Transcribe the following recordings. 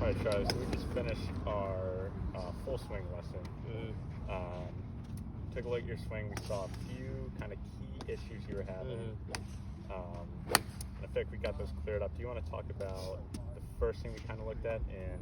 right, Charlie, so we just finished our full swing lesson. Took a look at your swing. We saw a few kind of key issues you were having. And I think we got those cleared up. Do you want to talk about the first thing we kind of looked at and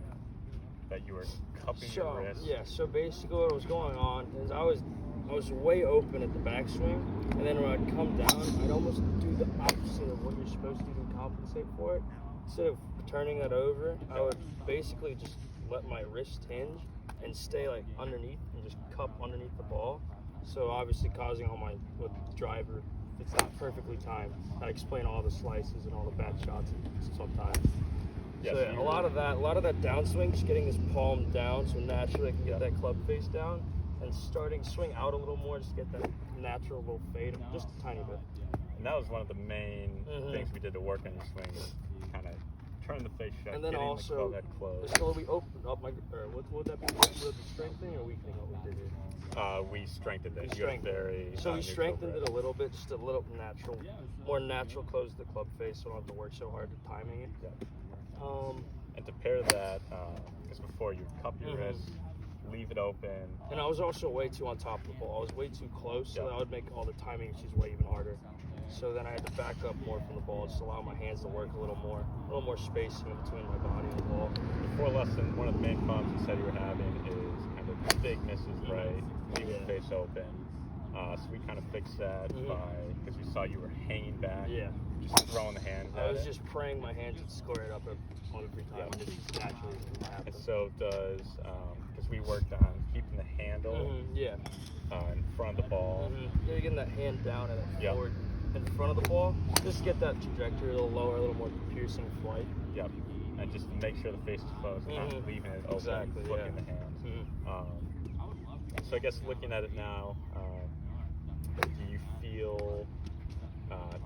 that you were cupping your wrist? Yeah, so basically what was going on is I was way open at the backswing, and then when I'd come down, I'd almost do the opposite of what you're supposed to do to compensate for it. Instead of turning that over, I would basically just let my wrist hinge and stay like underneath and just cup underneath the ball. So obviously causing all my with the driver, it's not perfectly timed. I explain all the slices and all the bad shots sometimes. Yes, So yeah, a lot of that downswing, just getting this palm down so naturally I can get that club face down, and starting swing out a little more, just get that natural little fade, just a tiny bit. And that was one of the main things we did to work on your swing, is kind of turn the face shut, and then getting also the club head closed. so we opened up my, or what would that be? The strengthening or weakening what we did here? We strengthened it. You had a very So we strengthened neutral it a little bit, just a little natural, more natural close to the club face, so I don't have to work so hard at timing it. And to pair that, because before you would cup your wrist, leave it open. And I was also way too on top of the ball. I was way too close, so that would make all the timing issues way even harder. So then I had to back up more from the ball, just allow my hands to work a little more spacing in between my body and the ball. Before lesson, one of the main problems you said you were having is kind of big misses, right? Leaving the face open. So we kind of fixed that because we saw you were hanging back, just throwing the hands I at was it. just praying my hands would square it up every time. It just naturally happened. And so does, because we worked on keeping the handle in front of the ball. Yeah, you're getting that hand down and it forward in front of the ball. Just get that trajectory a little lower, a little more piercing flight. Yep. And just make sure the face is closed, not leaving it open, flipping the hands. So I guess looking at it now, do you feel,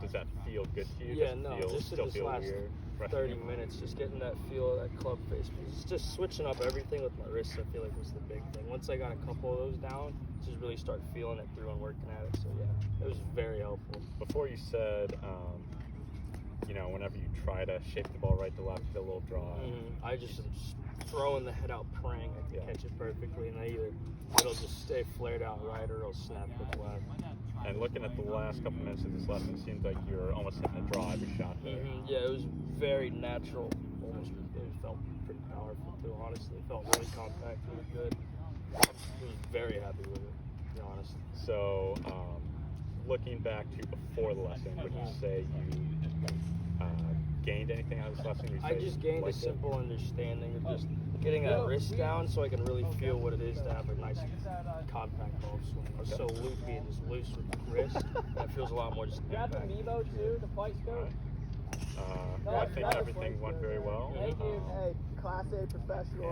does that feel good to you? Yeah, does no, it just in still this feel last weird? 30 minutes, just getting that feel of that club face. It's just switching up everything with my wrists, I feel like was the big thing. Once I got a couple of those down, just really start feeling it through and working at it. So yeah, it was very helpful. Before you said, you know, whenever you try to shape the ball right to left, get a little draw. I just am throwing the head out, praying I can catch it perfectly, and either it'll just stay flared out right or it'll snap with left. And looking at the last couple minutes of this lesson, it seems like you're almost hitting a draw every shot there. Yeah, it was very natural. Almost, it felt pretty powerful too, honestly. It felt really compact, really good. I was very happy with it, to be honest. So, looking back to before the lesson, would you say you gained anything out of this lesson? I just gained a simple understanding of just getting that wrist down so I can really feel what it is to have a nice compact golf swing. I was so loopy and just loose with the wrist. That feels a lot more just impact. Mevo too, the flight scope. I think everything went very well. Thank you. Hey, Class A professional.